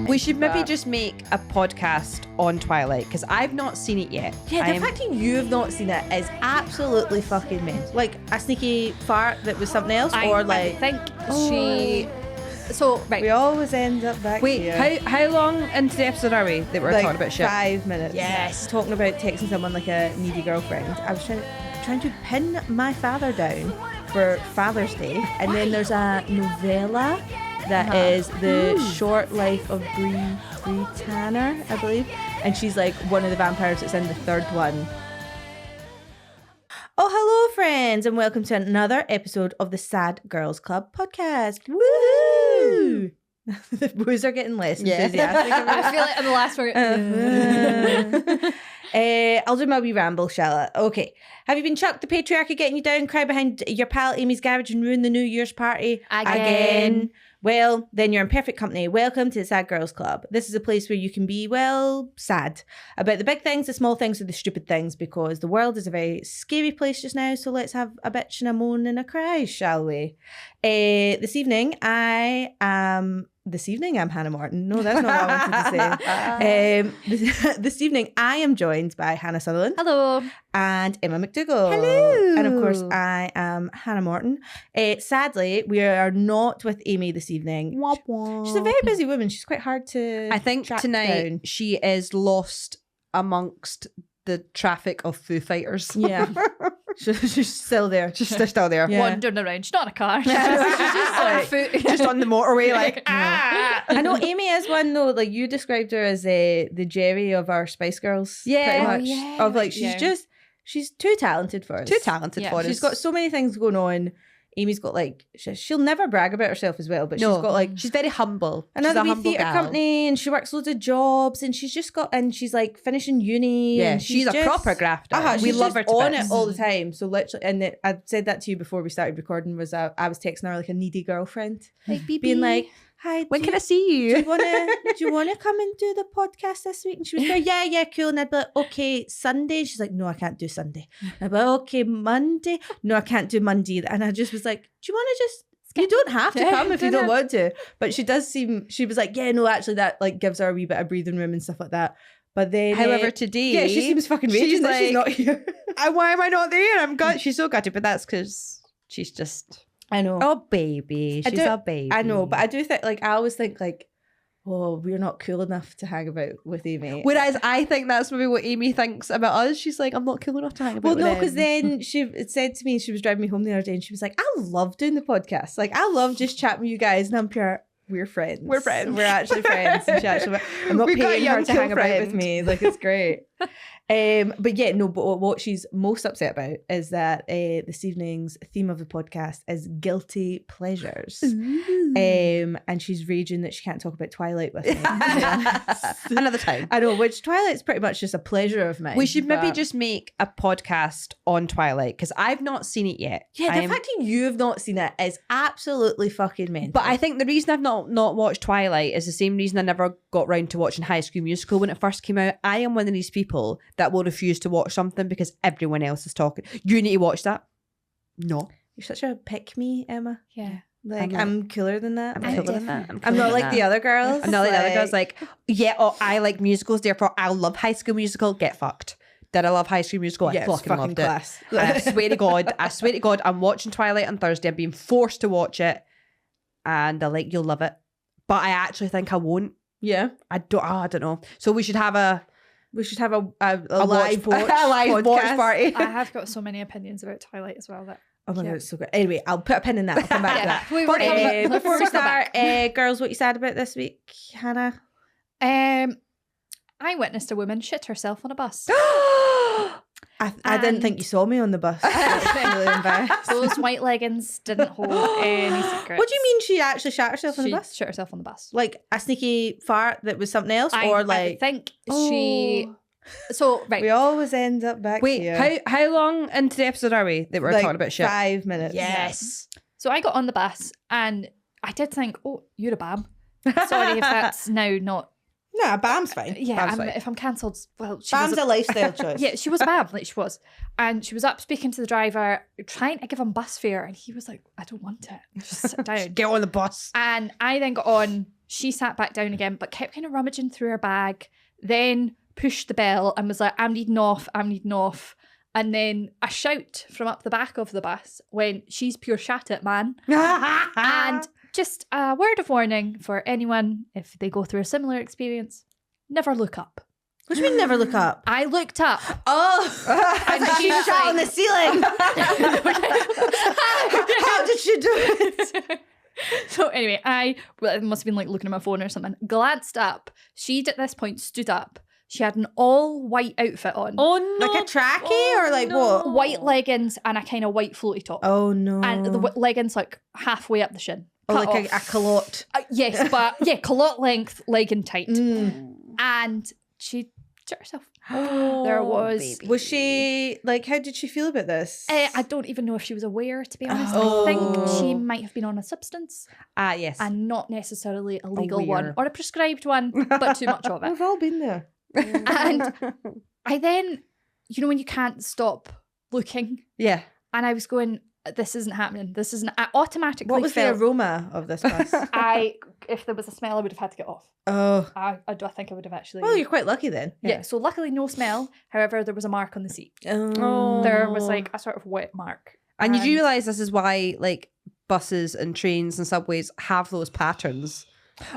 We should maybe just make a podcast on Twilight because I've not seen it yet. Yeah, the fact that you have not seen it is absolutely fucking mental. Like a sneaky fart that was something else, I think she. So right, we always end up back here. Wait, how long into the episode are we that we're talking about shit? 5 minutes. Yes. Talking about texting someone like a needy girlfriend. I was trying to pin my father down for Father's Day, and then there's a novella that is the short life of Bree Tanner, I believe, and she's like one of the vampires that's in the third one. Oh, hello, friends, and welcome to another episode of the Sad Girls Club podcast. Woo! The boos are getting less enthusiastic. I feel like I'm the last one. I'll do my wee ramble, shall I? Okay. Have you been chucked the patriarchy getting you down, cry behind your pal Amy's garage and ruin the New Year's party again? Well, then you're in perfect company. Welcome to the Sad Girls Club. This is a place where you can be, well, sad about the big things, the small things, and the stupid things, because the world is a very scary place just now. So let's have a bitch and a moan and a cry, shall we? This evening, I'm Hannah Martin. No, that's not what I wanted to say. This evening, I am joined by Hannah Sutherland. Hello. And Emma McDougall. Hello. And of course, I am Hannah Martin. Sadly, we are not with Amy this evening. Womp womp. She's a very busy woman. She's quite hard to I think track tonight down. she is lost amongst the traffic of Foo Fighters. Yeah. She's still there. She's still there. Yeah. Wandering around. She's not in a car. She's just on like- foot. Just on the motorway, like, I know Amy is one though. Like you described her as the Jerry of our Spice Girls. Yeah. pretty much. Yeah. Of like she's too talented for us. too talented Yeah. for us. She's got so many things going on. Amy's got like she'll never brag about herself as well, but she's got like she's very humble. another she's a wee humble theatre gal. company, and she works loads of jobs, and she's like finishing uni. Yeah, and she's a just, proper grafter. We We love her to on bits. it all the time. So literally, and I said that to you before we started recording. Was I was texting her like a needy girlfriend, Like, BB. being like, "Hi, When do can I you- see do you? you wanna come and do the podcast this week?" And she was like, yeah, cool. And I'd be like, okay, Sunday. She's like, no, I can't do Sunday. I'd be like, okay, Monday. No, I can't do Monday. And I just was like, do you want to just? You don't have to come if you don't want to. But she was like, yeah, no, actually that like gives her a wee bit of breathing room and stuff like that. But then However, today, yeah, she seems fucking raging that she's not here. Why am I not there? I'm gut. She's so gutted, but that's because she's just I know. a baby. I She's do- a baby. I know, but I do think like I always think like, oh, we're not cool enough to hang about with Amy. Whereas I think that's maybe what Amy thinks about us. She's like, I'm not cool enough to hang about Well, with no, them. because then she said to me, she was driving me home the other day, and she was like, I love doing the podcast. Like, I love just chatting with you guys. And I'm pure, we're friends. We're friends. We're actually friends. And she actually, I'm not We've got a paying young her to cool hang about with friend. me. Like, it's great. But yeah, no, but what she's most upset about is that this evening's theme of the podcast is guilty pleasures. And she's raging that she can't talk about Twilight with me. Another time. I know, which Twilight's pretty much just a pleasure of mine. We should maybe but- just make a podcast on Twilight because I've not seen it yet. Yeah, the fact that you've not seen it is absolutely fucking mental. But I think the reason I've not watched Twilight is the same reason I never got round to watching High School Musical when it first came out. I am one of these people that will refuse to watch something because everyone else is talking. You need to watch that. No. You're such a pick-me, Emma. Yeah. Like, I'm I'm cooler than that. I'm cooler than that. I'm not like the other girls. I'm not like the other girls. Like, yeah, oh, I like musicals, therefore I love High School Musical. Get fucked. Did I love High School Musical? Yeah, I it's fucking fucking loved class. it. I swear to God, I'm watching Twilight on Thursday. I'm being forced to watch it, and they're like, "You'll love it," but I actually think I won't. Yeah. I don't know. So we should have a live watch, a live watch podcast. party. I have got so many opinions about Twilight as well that Oh my Yeah. god, it's so good. Anyway, I'll put a pin in that. I'll come back to that. We were talking about- Before we circle start, back. girls, what you sad about this week, Hannah? I witnessed a woman shit herself on a bus. I didn't think you saw me on the bus. I'm really embarrassed. Those white leggings didn't hold any secrets. What do you mean she actually shot herself on She the bus? shit herself on the bus. Like a sneaky fart that was something else, I or like think she. So right, we always end up back Wait, here. how long into the episode are we that we're Like talking about shit? 5 minutes. Yes. So I got on the bus and I did think, oh, you're a bam. Sorry if that's now not. No, BAM's fine. Yeah, BAM's fine. if I'm cancelled, well, she BAM's was a lifestyle choice. Yeah, she was a bam, like she was. And she was up speaking to the driver, trying to give him bus fare, and he was like, I don't want it. Just sit down. Get on the bus. And I then got on she sat back down again, but kept kind of rummaging through her bag, then pushed the bell and was like, I'm needing off. And then a shout from up the back of the bus went, she's pure shat it, man. And just a word of warning for anyone, if they go through a similar experience, never look up. What do you mean never look up? I looked up. Oh, And she was shot like- on the ceiling. How did she do it? So anyway, it must have been like looking at my phone or something, glanced up. She'd at this point stood up. She had an all white outfit on. Oh no. Like a trackie or like what? White leggings and a kind of white floaty top. Oh no. And the leggings like halfway up the shin. Oh, cut like a off. culotte. Yes, but yeah, culotte length, legging tight. Mm. And she shit herself. Oh, There was- baby. Was she like? How did she feel about this? I don't even know if she was aware, to be honest. Oh. I think she might have been on a substance Yes. and not necessarily a legal Aware. one or a prescribed one, but too much of it. We've all been there. And I then, when you can't stop looking, yeah. and I was going, this isn't happening. This isn't. I automatically What was the felt aroma of this bus? if there was a smell, I would have had to get off. Oh, I think I would have actually. well, you're quite lucky then. yeah. So luckily, no smell. However, there was a mark on the seat. Oh. There was like a sort of wet mark. And you do realise this is why like buses and trains and subways have those patterns.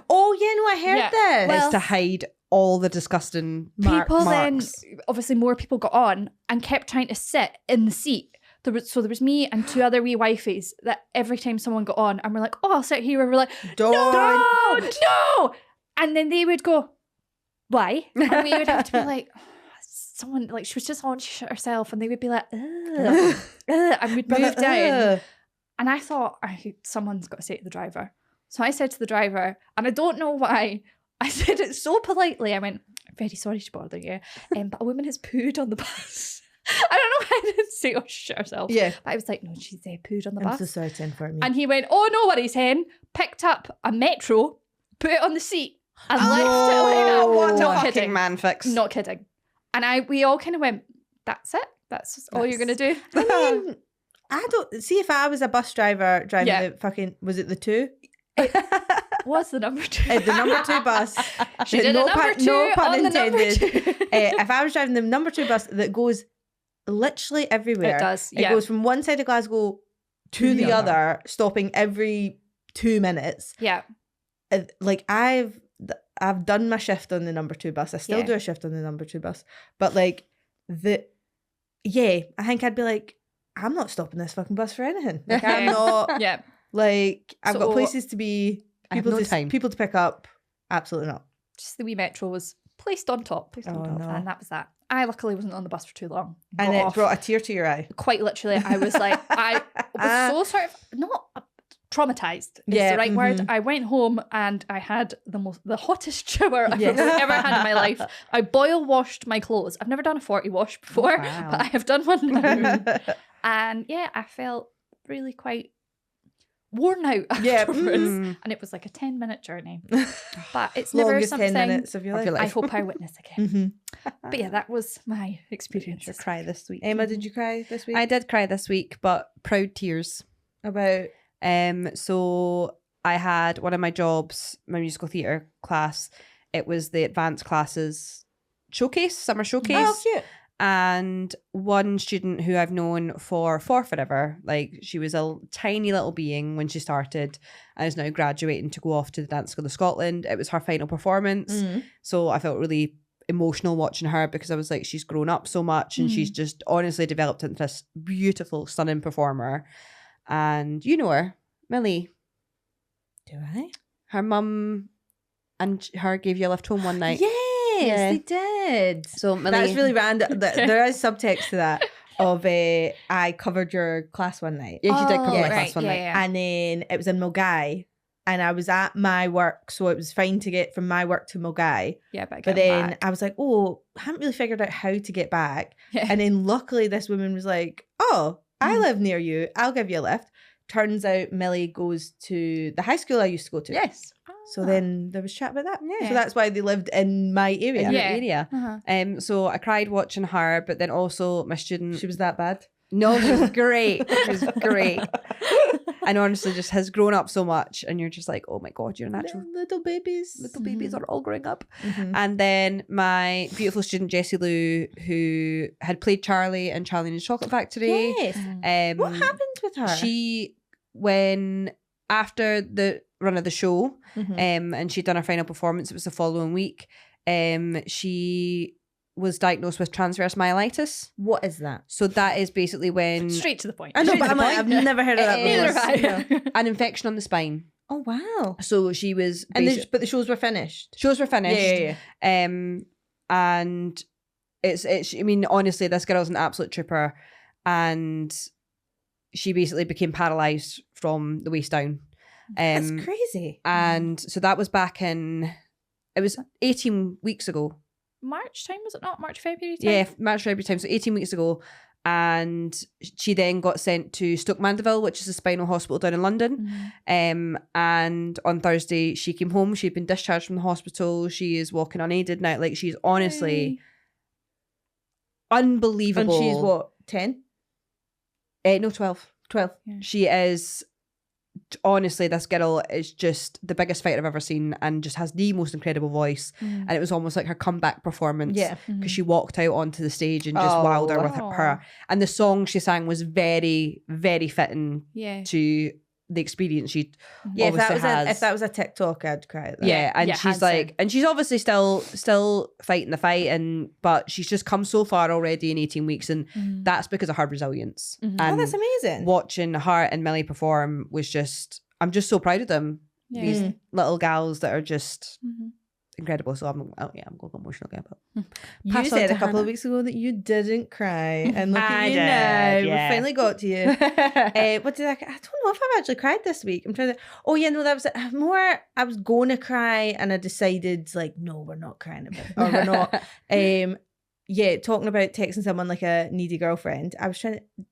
Oh yeah, no, I heard Yeah. this. Well- It's to hide all the disgusting People marks. then, obviously, more people got on and kept trying to sit in the seat. There was me and two other wee wifeys that every time someone got on and we're like, oh, I'll sit here. And we're like, Don't. no. And then they would go, why? And we would have to be like, someone, like, she was just on herself. And they would be like, ugh, and we'd move down. And I thought, someone's got to say to the driver. So I said to the driver, and I don't know why, I said it so politely. I went, I'm very sorry to bother you, but a woman has pooed on the bus. I don't know why I didn't say, oh, shit herself. Yeah. But I was like, no, she's pooed on the I'm bus. so sorry to inform you. And he went, oh, no worries, hen. Picked up a Metro, put it on the seat, and left it like that. What a Not fucking kidding. man fix. Not kidding. And we all kind of went, that's it? That's all you're going to do? I mean, I don't see if I was a bus driver driving Yeah. the fucking, was it the 2? What's the number 2? The number 2 bus. She did a number 2 no pun on the number intended. 2. If I was driving the number 2 bus that goes literally everywhere. It does, It yeah. goes from one side of Glasgow to the other, stopping every 2 minutes. Yeah. Like I've done my shift on the number 2 bus. I still Yeah. do a shift on the number 2 bus. But like I think I'd be like, I'm not stopping this fucking bus for anything. Like I'm Yeah. not Yeah. like I've got So- places to be, I have people no to time. people to pick up. Absolutely not. Just the wee Metro was placed on top. Oh, no. And that was that. I luckily wasn't on the bus for too long. And Got it off. brought a tear to your eye. Quite literally, I was like, I was so sort of not traumatized. Is Yeah, the right word. mhm. I went home and I had the hottest shower I've Yes. ever had in my life. I boil washed my clothes. I've never done a 40 wash before, Wow. but I have done one now. And yeah, I felt really quite worn out Yeah, afterwards. Mm. And it was like a 10-minute journey. But it's never Longest something 10 minutes of your of life. your I life. hope I witness again. Mhm. But yeah, that was my experience. To cry this week. Emma, did you cry this week? I did cry this week, but proud tears. About So I had one of my jobs, my musical theatre class. It was the advanced classes showcase, summer showcase. oh cute. And one student who I've known for forever, like she was a tiny little being when she started and is now graduating to go off to the Dance School of Scotland. It was her final performance. Mm. So I felt really emotional watching her because I was like, she's grown up so much and she's just honestly developed into this beautiful, stunning performer. And you know her, Millie. Do I? Her mum and her gave you a lift home one night. Yes, Yeah. they did. So Millie, That's really random. There is subtext to that of I covered your class one night. yeah, she did Oh, come to my right, class one yeah, night. yeah. And then it was in Milgai. And I was at my work, so it was fine to get from my work to Milgai. Yeah, but, But then I was like, oh, I haven't really figured out how to get back. yeah. And then luckily this woman was like, oh, I live near you. I'll give you a lift. Turns out Millie goes to the high school I used to go to. Yes. So then there was chat about that. Yeah. So that's why they lived in my area. In your Yeah. area. Uh-huh. So I cried watching her, but then also my student. She was that bad. No, she was great. She was great. and honestly just has grown up so much, and you're just like, oh my God, you're a natural. Little babies. Little babies are all growing up. Mhm. And then my beautiful student Jessie Lou, who had played Charlie in Charlie and the Chocolate Factory. Yes. What happened with her? She, when after the run of the show, Mhm. and she'd done her final performance, it was the following week, she was diagnosed with transverse myelitis. What is that? So that is basically when Straight to the point. I know, Straight but to I'm the like, point. I've never heard of that Neither before. have I. an infection on the spine. Oh wow! So she was, And but the shows were finished. shows were finished. Yeah. And it's. I mean, honestly, this girl's an absolute trooper, and she basically became paralyzed from the waist down. That's crazy. And so that was back in. It was 18 weeks ago. March time, was it not? March, February time? Yeah, March, February time. So 18 weeks ago. And she then got sent to Stoke Mandeville, which is a spinal hospital down in London. And on Thursday, she came home. She'd been discharged from the hospital. She is walking unaided now. Like, she's honestly unbelievable. And she's what, 10? No, 12. 12. Yeah. She is, honestly, this girl is just the biggest fighter I've ever seen, and just has the most incredible voice. And it was almost like her comeback performance. Yeah. Because she walked out onto the stage and just wowed her with her. And the song she sang was very, very fitting Yeah. to the experience she Yeah, obviously if that was a TikTok, I'd cry at that. Yeah, and Yeah, she's hands like, down. and she's obviously still fighting the fight, but she's just come so far already in 18 weeks, and that's because of her resilience. Mhm. Oh, And that's amazing. watching her and Millie perform was just, I'm just so proud of them. Yeah. These little gals that are just Mhm. incredible. So I'm going emotional again. But You pass on said to a couple Hannah. of weeks ago that you didn't cry, and look I at you did, now. yeah. We finally got to you. What did I don't know if I've actually cried this week. I'm trying to. Oh yeah, no, that was more. I was going to cry, and I decided like, no, we're not crying about it, or we're not. Yeah, talking about texting someone like a needy girlfriend. I was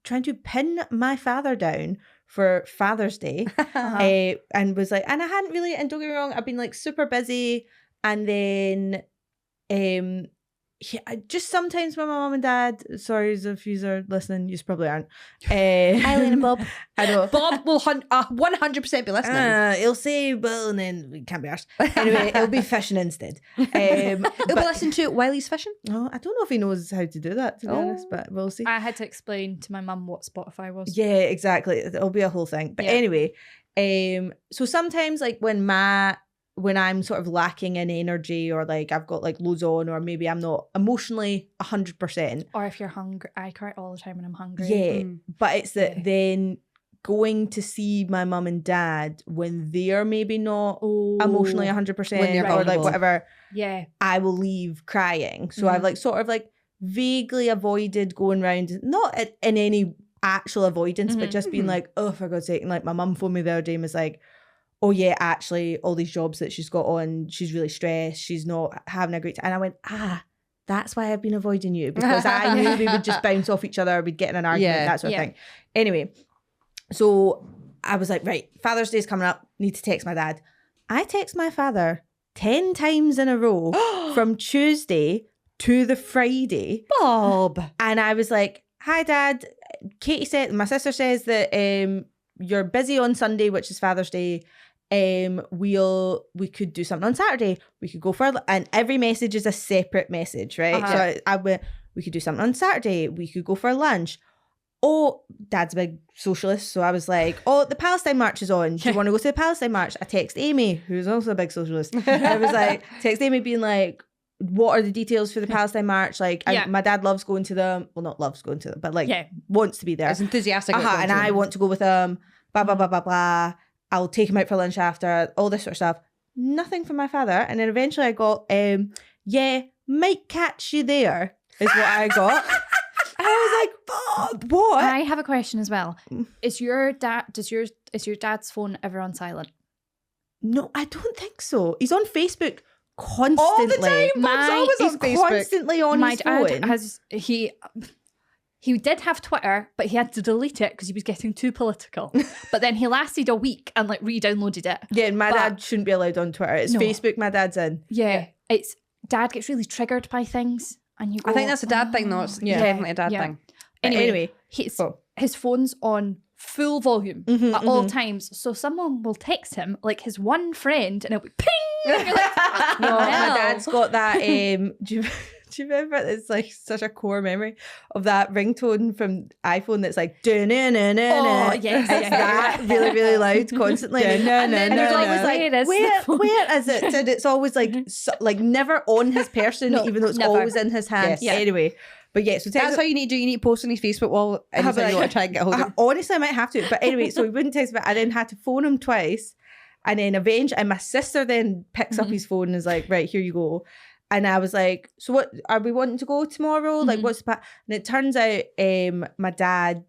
trying to pin my father down for Father's Day, and was like, and I hadn't really. And don't get me wrong, I've been like super busy, and then, just sometimes when my mum and dad. Sorry if you are listening, you probably aren't. Eileen and Bob. I know. Bob will 100% be listening. He'll say, well, and then we can't be arsed. Anyway, he'll be fishing instead. He'll be listening to it while he's fishing. Oh, I don't know if he knows how to do that, to be honest, but we'll see. I had to explain to my mum what Spotify was. Yeah, exactly. It'll be a whole thing. But Yeah. anyway, so sometimes like when I'm sort of lacking in energy, or like I've got like loads on, or maybe I'm not emotionally 100%. Or if you're hungry, I cry all the time when I'm hungry. Yeah, but it's that Yeah. then going to see my mum and dad when they're maybe not emotionally 100%, When they're or like vulnerable. whatever, Yeah. I will leave crying. So I've like sort of like vaguely avoided going round, not in any actual avoidance, but just being like, oh, for God's sake. And like my mum phoned me the other day and was like, oh yeah, actually all these jobs that she's got on, she's really stressed, she's not having a great time. And I went, that's why I've been avoiding you, because I knew we would just bounce off each other, we'd get in an argument, Yeah. that sort of Yeah. thing. Anyway, so I was like, right, Father's Day's coming up, need to text my dad. I text my father 10 times in a row from Tuesday to the Friday. Bob. And I was like, hi Dad, Katie said, my sister says that you're busy on Sunday, which is Father's Day. We could do something on Saturday. We could go for, and every message is a separate message, right? So I went, we could do something on Saturday. We could go for lunch. Oh, Dad's a big socialist. So I was like, oh, the Palestine March is on. Do you want to go to the Palestine March? I text Amy, who's also a big socialist. I was like, text Amy being like, what are the details for the Palestine March? Like, my dad loves going to them. Well, not loves going to them, but like wants to be there. As enthusiastic. about And going to I them. want to go with them. Blah, blah, blah, blah, blah. I'll take him out for lunch after, all this sort of stuff. Nothing from my father. And then eventually I got, might catch you there, is what I got. And I was like, Bob, what? I have a question as well. Is your dad's phone ever on silent? No, I don't think so. He's on Facebook constantly. all the time. Bob's always He's on Facebook. constantly on My his dad phone. has he did have Twitter, but he had to delete it because he was getting too political. But then he lasted a week and like re-downloaded it. Yeah, my But- dad shouldn't be allowed on Twitter. It's No. Facebook my dad's in. Yeah, it's dad gets really triggered by things, and you go, I think that's a dad thing, though. It's Yeah. definitely a dad Yeah. thing. Anyway, his phone's on full volume at all times. So someone will text him, like his one friend, and it'll be ping. And you're like, No, my hell. dad's got that. Do you remember? It's like such a core memory of that ringtone from iPhone that's like, Oh, yes, it's yeah, that yeah. really, really loud constantly. And then And you're it's like, always like, where is the where is it? And it's always like, like never on his person, No, even though it's never. always in his hand. Yes. Anyway, but yeah, so That's how you need to do. You need to post on his Facebook wall anytime you want to try and get hold of him. honestly, I might have to. But anyway, so he wouldn't text me. I then had to phone him twice. And then eventually, and my sister then picks up his phone and is like, right, here you go. And I was like, so what, are we wanting to go tomorrow? Like, what's the plan? And it turns out my dad,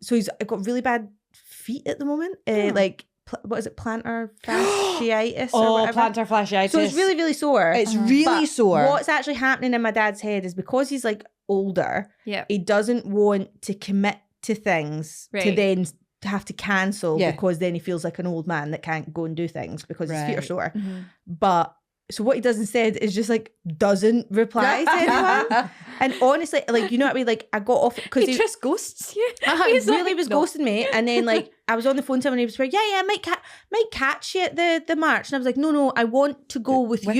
so he's got really bad feet at the moment. Like, what is it, plantar fasciitis or whatever? Plantar fasciitis. So it's really, really sore. It's really But sore. What's actually happening in my dad's head is because he's like older, Yeah. he doesn't want to commit to things to Right. then have to cancel Yeah. because then he feels like an old man that can't go and do things because his feet are Right. sore. But so what he does instead is just like doesn't reply to anyone. And honestly, like, you know what I mean? Like, I got off because He just ghosts you. he He's really like, was no. ghosting me. And then like I was on the phone to him and he was like, yeah, I might catch you at the march. And I was like, no, I want to go with you.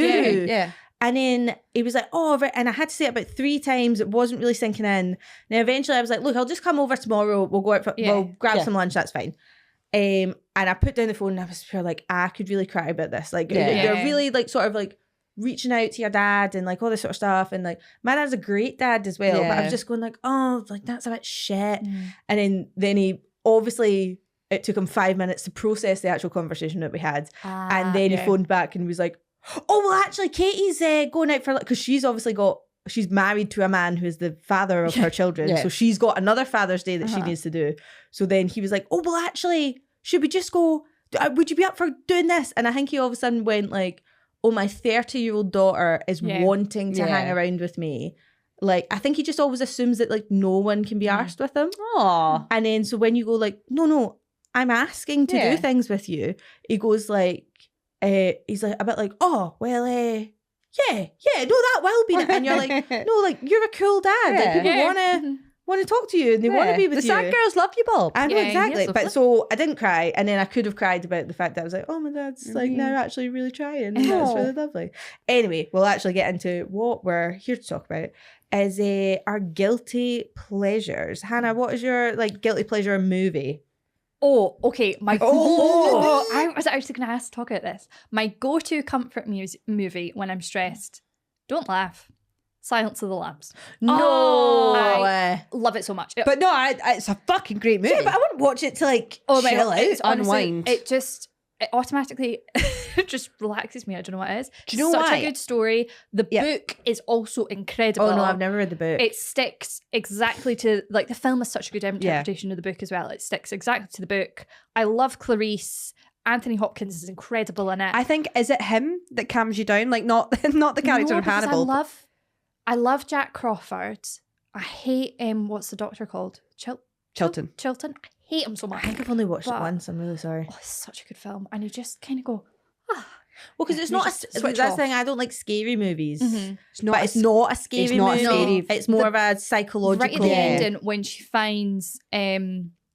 Yeah. And then he was like, oh, right. And I had to say it about 3 times. It wasn't really sinking in. Now, eventually I was like, look, I'll just come over tomorrow. We'll go out for, Yeah. we'll grab Yeah. some lunch. That's fine. And I put down the phone and I was pure like, I could really cry about this. Like, Yeah. you're really like sort of like reaching out to your dad and like all this sort of stuff. And like, my dad's a great dad as well. But I Yeah. was just going like, oh, like that's a bit shit. And then he obviously, it took him 5 minutes to process the actual conversation that we had. And then he phoned back and was like, oh, well, actually, Katie's going out for, because she's obviously she's married to a man who is the father of her children. Yeah. So she's got another Father's Day that she needs to do. So then he was like, oh, well, actually, should we just go, would you be up for doing this? And I think he all of a sudden went like, oh, my 30-year-old daughter is wanting to hang around with me. Like, I think he just always assumes that like no one can be arsed with him. Aw. And then so when you go like, no, I'm asking to do things with you, he goes like, he's like a bit like, oh, well, yeah, no, that will be. And you're like, no, like you're a cool dad. Like, people want to talk to you and they want to be with the you. sad girls love you, Bob. I know, Yeah, exactly. yes, But so I didn't cry, and then I could have cried about the fact that I was like, oh, my dad's like now actually really trying. And that's really lovely. Anyway, we'll actually get into what we're here to talk about is our guilty pleasures. Hannah, what is your like guilty pleasure movie? Oh, okay. I was actually going to talk about this. My go-to comfort movie when I'm stressed. Don't laugh. Silence of the Lambs. No. I love it so much. But no, it's a fucking great movie. Yeah, but I wouldn't watch it to like my chill God, out. it's honestly, unwind. It automatically just relaxes me. I don't know what it is. Do you know Such why? a good story. The book is also incredible. Oh no, I've never read the book. It sticks exactly to, like, the film is such a good interpretation of the book as well. It sticks exactly to the book. I love Clarice. Anthony Hopkins is incredible in it. I think, is it him that calms you down? Like, not the character of because Hannibal. I love Jack Crawford. I hate what's the doctor called? Chilton. Chilton. I hate him so much. I think I've only watched it But- once. I'm really sorry. Oh, it's such a good film, and you just kind of go, Well, because it's You not. just That's switch the off. thing. I don't like scary movies. It's not. But it's not a scary it's not movie. scary. It's more of a psychological. right at the ending when she finds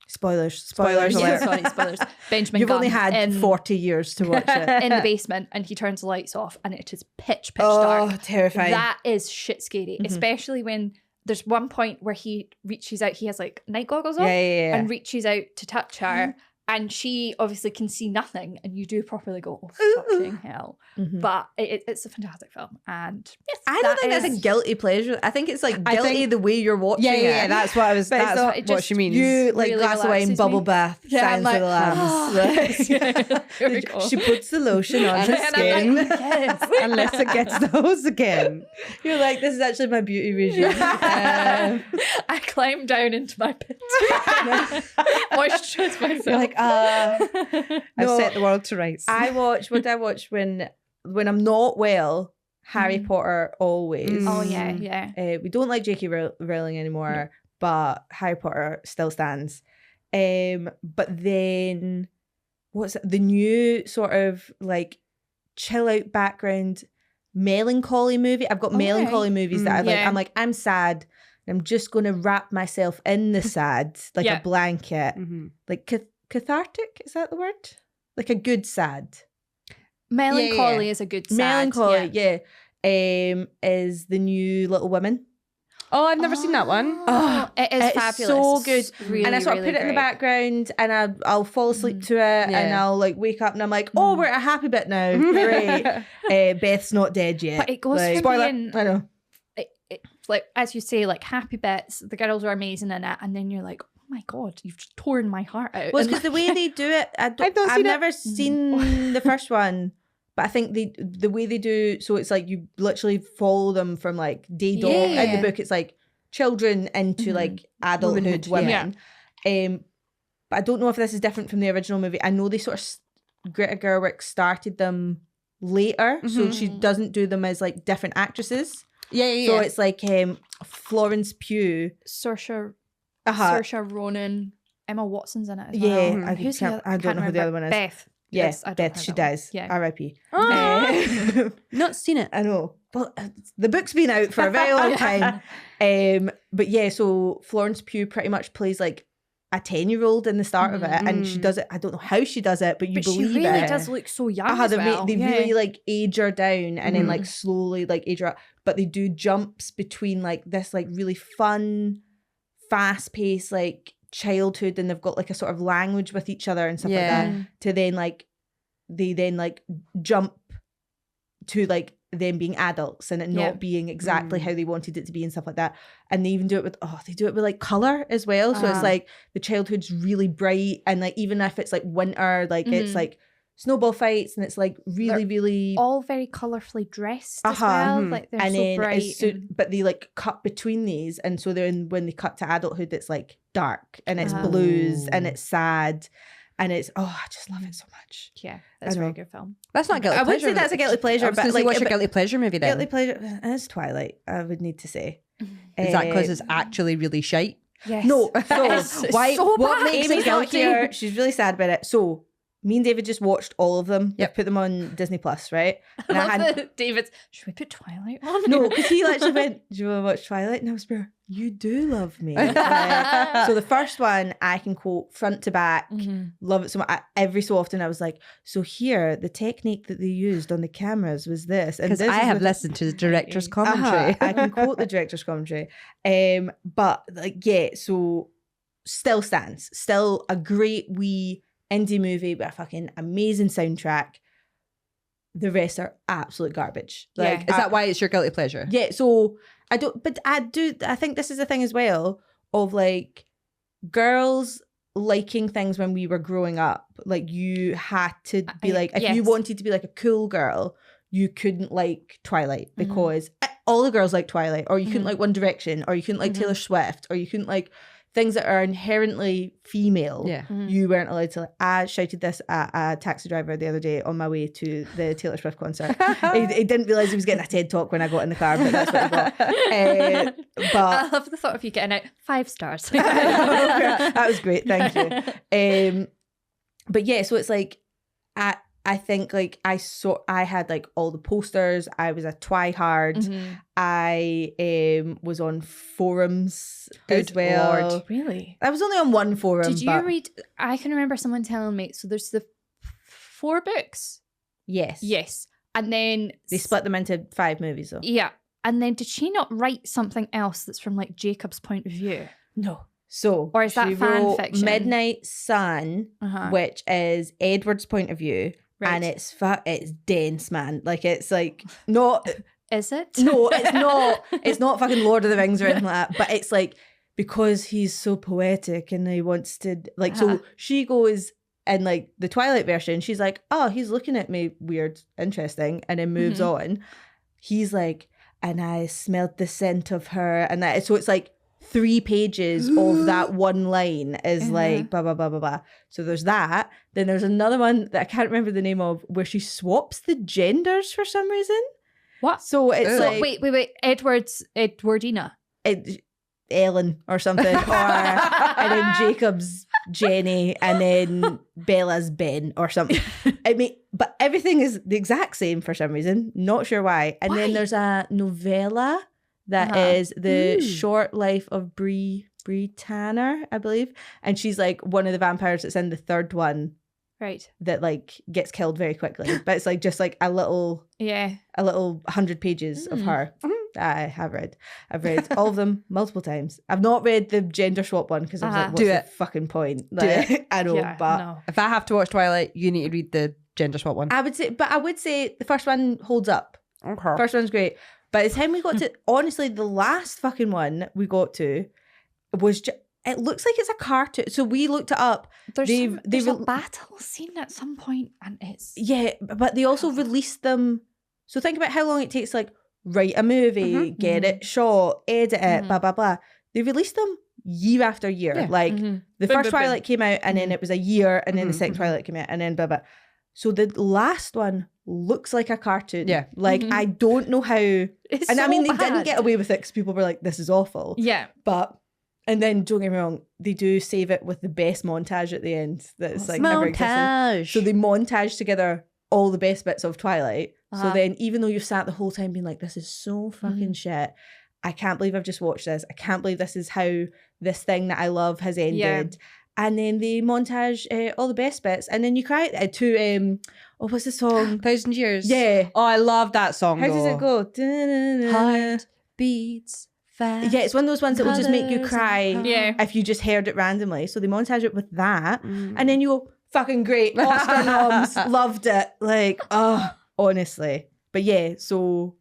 Spoilers Spoilers alert. sorry, spoilers. Benjamin You've Gunn only had in, 40 years to watch it. in the basement, and he turns the lights off, and it is pitch Oh, dark. terrifying. That is shit scary, especially when there's one point where he reaches out. He has like night goggles on, Yeah. and reaches out to touch her. And she obviously can see nothing, and you do properly go, oh, fucking hell. But it's a fantastic film. And yes, I don't think that's a guilty pleasure. I think it's like I guilty think- the way you're watching it. Yeah, that's what I was. But it's That's not- it what just- she means. You like really glass of wine, relaxes bubble me. bath, Yeah, I'm Silence of the like, Lambs. Here we go. She puts the lotion on her And I'm skin. like, yes. Unless it gets those again. You're like, this is actually my beauty regime. I climb down into my pit. Moisturize myself. You're like, I've No. set the world to rights. what I watch when I'm not well, Harry Potter always. Oh, yeah. We don't like J.K. Rowling anymore, but Harry Potter still stands. But then, what's it? The new sort of like chill out background melancholy movie? I've got melancholy movies that I like. Yeah. I'm like, I'm sad. I'm just going to wrap myself in the sad, like Yeah. a blanket. Mm-hmm. Like cathartic, is that the word? Like a good sad. Melancholy is a good sad. Melancholy, yeah. Is the new Little Women. Oh, I've never seen that one. Oh, it is It's fabulous. so It's good. really, And I sort of really put it in the great. background and I'll fall asleep to it and Yeah. I'll like wake up and I'm like, oh, we're at a happy bit now. Great. Beth's not dead yet. But it goes like, from being, I know. like, as you say, like happy bits, the girls are amazing in it, and then you're like, oh my God, you've just torn my heart out. Well, it's And because the way they do it, I've not I've seen it. never seen the first one, but I think the way they do, so it's like you literally follow them from like day dot. In Yeah. the book, it's like children into like adulthood Womanhood, women. But I don't know if this is different from the original movie. I know they sort of Greta Gerwig started them later, so she doesn't do them as like different actresses. Yeah. So it's like Florence Pugh. Saoirse Uh-huh. Ronan, Emma Watson's in it as Yeah, well. I Who's can't- the I don't know who the other one is. Beth. Yeah, Yes, I don't Beth, know she that one. does. Yeah. R.I.P. Oh. Not seen it. I know. Well, the book's been out for a very long time. But yeah, so Florence Pugh pretty much plays like a 10-year-old in the start of it, and she does it. I don't know how she does it, but you But she believe really it. does look so young as They, well. they Yeah. really like age her down and then like slowly like age her up. But they do jumps between like this like really fun, fast-paced like childhood, and they've got like a sort of language with each other and stuff like Yeah. that. To then like they then like jump to like them being adults and it Yeah. not being exactly how they wanted it to be and stuff like that. And they even do it with they do it with like color as well. So it's like the childhood's really bright, and like even if it's like winter, like it's like snowball fights, and it's like really, really all very colourfully dressed as Uh-huh. well. Like they're and so then bright. but they like cut between these, and so then when they cut to adulthood, it's like dark and it's Ah. blues and it's sad, and it's I just love it so much. Yeah, that's a I very know. good film. That's not a guilty I pleasure. wouldn't say that's a guilty pleasure, I was but gonna say, like what's your but guilty pleasure movie then? guilty pleasure is Twilight. I would need to say. Is that because it's actually really shite? Yes. No, It's so Why? so What bad. makes Amy's it not guilty? here. She's really sad about it. So me and David just watched all of them. Yep. Put them on Disney Plus, right? I And love I had that David's, should we put Twilight on? no, because he actually went, do you want to watch Twilight? And I was like, you do love me. So the first one I can quote front to back, love it so much. Every so often I was like, so here, the technique that they used on the cameras was this. And Because this I is have with- listened to the director's Uh-huh, commentary. I can quote the director's commentary. But like, yeah, so still stands. Still a great wee indie movie with a fucking amazing soundtrack. The rest are absolute garbage. Yeah. Like, Is that why it's your guilty pleasure? yeah, so I think this is the thing as well of like girls liking things when we were growing up. Like you had to be like, if you yes. wanted to be like a cool girl, you couldn't like Twilight because all the girls like Twilight, or you couldn't like One Direction, or you couldn't like Taylor Swift, or you couldn't like things that are inherently female. Yeah. You weren't allowed to. I shouted this at a taxi driver the other day on my way to the Taylor Swift concert. he didn't realise he was getting a TED talk when I got in the car, but that's what he got. I But love the thought of you getting out 5 stars. that was great, thank you. But yeah, so it's like I think like I had like all the posters. I was a twihard. I was on forums as Good well. Lord. Really? I was only on one forum. Did you but read? I can remember someone telling me. So there's the 4 books. Yes. Yes, and then They split them into 5 movies though. Yeah, and then did she not write something else that's from like Jacob's point of view? No. So Or is that she fan wrote fiction? Midnight Sun, which is Edward's point of view. Right. And it's dense, man. Like it's like not Is it? no, it's not. It's not fucking Lord of the Rings or anything like that. But it's like because he's so poetic and he wants to like. So she goes in like the Twilight version. She's like, oh, he's looking at me weird, interesting, and then moves on. He's like, and I smelled the scent of her, and that. So it's like 3 pages of that one line is like blah blah blah blah blah. So there's that. Then there's another one that I can't remember the name of where she swaps the genders for some reason. What? So it's Ew. like Wait. Edwardina. Ellen or something, and then Jacob's Jenny, and then Bella's Ben or something. I mean, but everything is the exact same for some reason. Not sure why. And then Why? there's a novella that is the short life of Bree Tanner, I believe. And she's like one of the vampires that's in the third one. Right. That like gets killed very quickly. But it's like just like a little 100 pages of her. I have read. I've read all of them multiple times. I've not read the gender swap one because I was like, what's the fucking point? Like, I know, but if I have to watch Twilight, you need to read the gender swap one. I would say the first one holds up. Okay. First one's great. By the time we got to, honestly, the last fucking one we got to was just, it looks like it's a cartoon. So we looked it up. There's a battle scene at some point, and it's but they also released them. So think about how long it takes to like write a movie, get it shot, edit it, blah blah blah. They released them year after year. Yeah. Like the first Twilight came out, and then it was a year, and then the second Twilight came out, and then blah blah. So the last one looks like a cartoon. Yeah. Like I don't know how. It's and I mean, they bad. didn't get away with it because people were like, "This is awful." Yeah. But. And then, don't get me wrong, they do save it with the best montage at the end that's like ever existed. So they montage together all the best bits of Twilight. So then, even though you've sat the whole time being like, this is so fucking shit, I can't believe I've just watched this. I can't believe this is how this thing that I love has ended. Yeah. And then they montage all the best bits. And then you cry to, what's the song? 1,000 Years. Yeah. Oh, I love that song. How does it go? Heart beats fast. Yeah, it's one of those ones that will just make you cry Yeah. if you just heard it randomly. So they montage it with that. And then you go, fucking great. Oscar noms. Loved it. Like, honestly. But yeah, so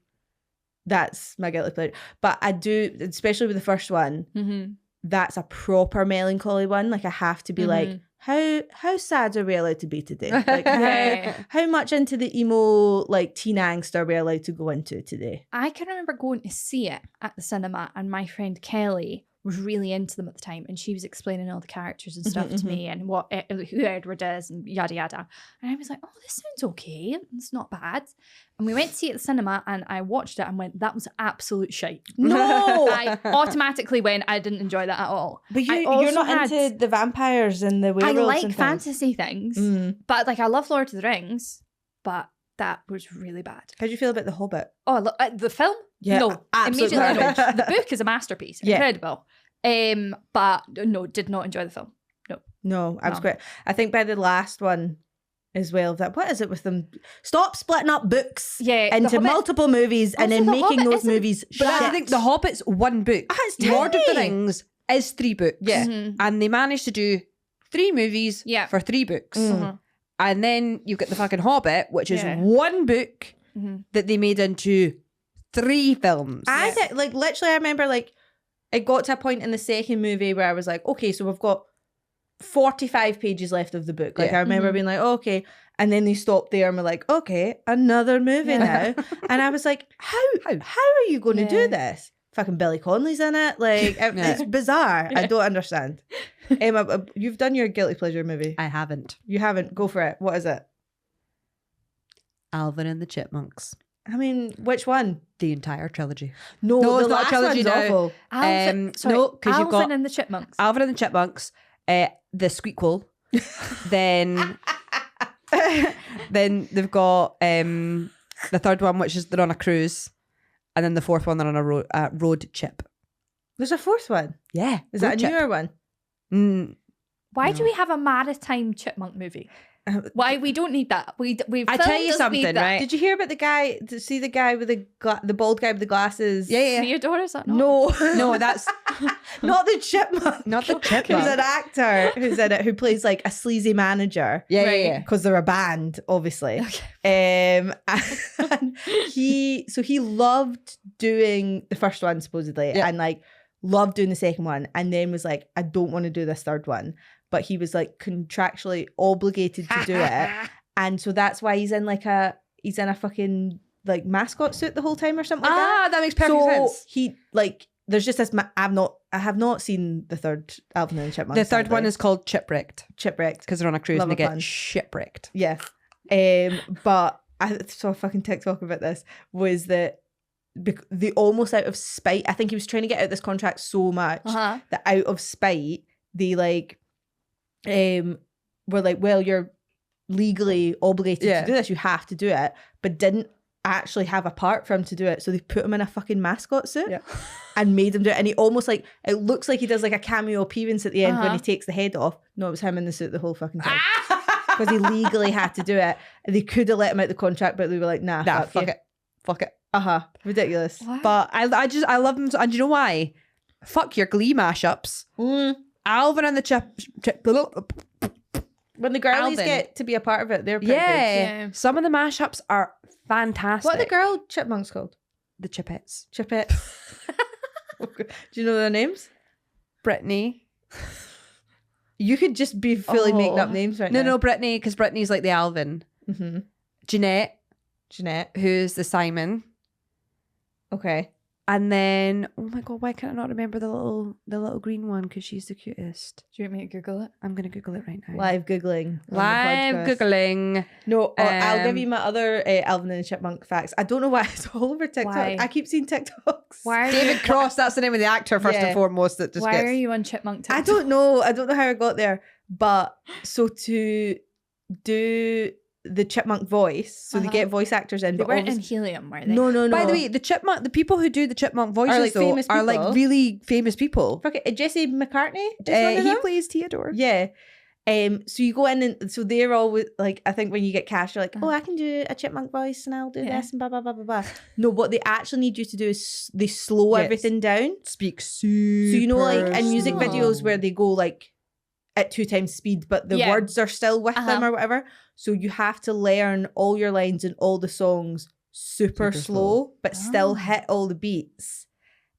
that's my guilty pleasure. But I do, especially with the first one, that's a proper melancholy one. Like I have to be like, how sad are we allowed to be today? Like how much into the emo like teen angst are we allowed to go into today? I can remember going to see it at the cinema, and my friend Kelly was really into them at the time, and she was explaining all the characters and stuff to me and who Edward is and yada yada. And I was like, oh, this sounds okay. It's not bad. And we went to see it at the cinema, and I watched it and went, that was absolute shite. No! I automatically went, I didn't enjoy that at all. But you're not into the vampires and the werewolves. I like and fantasy things, but like I love Lord of the Rings, but that was really bad. How do you feel about The Hobbit? Oh, look, the film? Yeah, no, absolutely. immediately no. The book is a masterpiece, incredible. But no, did not enjoy the film. No, I was quite. I think by the last one as well, that what is it with them? Stop splitting up books into multiple movies and then making those movies shit. But I think The Hobbit's one book. It's Lord of the tiny. Rings is 3 books. Yeah. And they managed to do 3 movies for 3 books. And then you've got the fucking Hobbit, which is one book that they made into 3 films. I did, like literally I remember like it got to a point in the second movie where I was like, okay, so we've got 45 pages left of the book. Like I remember being like, okay. And then they stopped there and were like, okay, another movie now. And I was like, how are you going to do this? Fucking Billy Connolly's in it. Like it's bizarre. I don't understand. Emma, you've done your guilty pleasure movie. I haven't. You haven't? Go for it. What is it? Alvin and the Chipmunks. I mean, which one? The entire trilogy. No, it's the not last a trilogy one's now. awful. Alvin, because you've got Alvin and the Chipmunks. Alvin and the Chipmunks, the Squeakquel, then they've got the third one, which is they're on a cruise, and then the fourth one they're on a road chip. There's a fourth one. Yeah, is that a newer one? Why do we have a maritime chipmunk movie? Why we don't need that? I tell you something, right? Did you hear about the guy? See the guy with the bald guy with the glasses? Yeah. Theodore, is that not? No, that's not the chipmunk. Not the chipmunk. There's an actor who's in it who plays like a sleazy manager. Yeah. Because they're a band, obviously. Okay. And he loved doing the first one supposedly, and like loved doing the second one, and then was like, I don't want to do this third one. But he was like contractually obligated to do it, and so that's why he's in a fucking like mascot suit the whole time or something like that. That makes perfect sense. He like there's just this. I have not seen the third Alvin and the Chipmunks. The third one is called Chipwrecked because they're on a cruise and they get fun. shipwrecked. Yeah, but I saw a fucking TikTok about this. Was that they almost out of spite? I think he was trying to get out this contract so much that out of spite they like. Were like, well, you're legally obligated to do this, you have to do it, but didn't actually have a part for him to do it. So they put him in a fucking mascot suit and made him do it. And he almost like, it looks like he does like a cameo appearance at the end when he takes the head off. No, it was him in the suit the whole fucking time. Because he legally had to do it. They could have let him out the contract, but they were like, nah, fuck it. Ridiculous. What? But I love them. And do you know why? Fuck your Glee mashups. Alvin and the When the girlies Alvin. get to be a part of it, they're pretty good. Yeah. Some of the mashups are fantastic. What are the girl chipmunks called? The Chipettes. Chipettes. Do you know their names? Brittany. You could just be fully making up names right now. No, Brittany, because Brittany's like the Alvin. Mm-hmm. Jeanette, who's the Simon. Okay. And then, oh my God, why can't I not remember the little green one? Because she's the cutest. Do you want me to Google it? I'm going to Google it right now. Live Googling. on the Live podcast. Googling. No, I'll give you my other Alvin and the Chipmunk facts. I don't know why it's all over TikTok. Why? I keep seeing TikToks. Why are David Cross, that's the name of the actor, first and foremost. That just Why gets... are you on Chipmunk TikTok? I don't know. I don't know how I got there. But so to do the chipmunk voice, so they get voice actors in. They But weren't in obviously- helium, were they? No. By the way, the people who do the chipmunk voices like famous are like people. really famous people. Fuck it, Jesse McCartney. Is one of He them? plays Theodore. Yeah. So you go in and so they're always like, I think when you get cast, you're like, oh, I can do a chipmunk voice and I'll do this and blah, blah, blah, blah, blah. No, what they actually need you to do is they slow Yes. everything down. Speak super. So you know, like in music slow. videos where they go like at 2 times speed, but the words are still with them or whatever. So you have to learn all your lines and all the songs super slow, but still hit all the beats.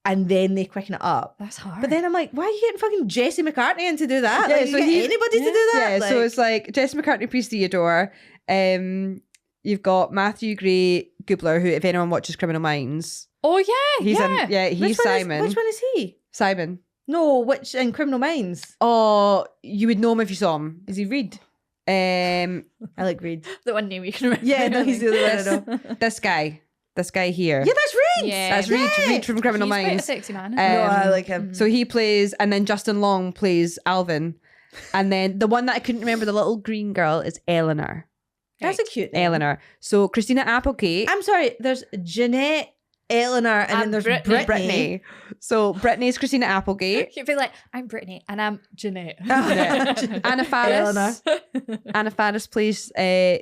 And then they quicken it up. That's hard. But then I'm like, why are you getting fucking Jesse McCartney in to do that? Yeah, Like, so you get anybody to do that? Yeah, so it's like Jesse McCartney plays Theodore. You've got Matthew Gray Gubler, who, if anyone watches Criminal Minds, oh yeah, he's yeah. he's Simon. Which one is he? Simon. No, which in Criminal Minds? Oh, you would know him if you saw him. Is he Reed? I like Reed. The one name you can remember. Yeah, no, he's the other one I know. This guy here. Yeah, that's Reed. Yeah. That's Reed from Criminal He's quite a Minds. sexy man. No, I like him. So he plays, and then Justin Long plays Alvin, and then the one that I couldn't remember, the little green girl, is Eleanor. That's a cute name. Eleanor. So Christina Applegate. I'm sorry, there's Jeanette, Eleanor, and then there's Brittany. So Brittany's Christina Applegate. You'd be like, I'm Brittany and I'm Jeanette. Anna Faris. Eleanor. Anna Faris plays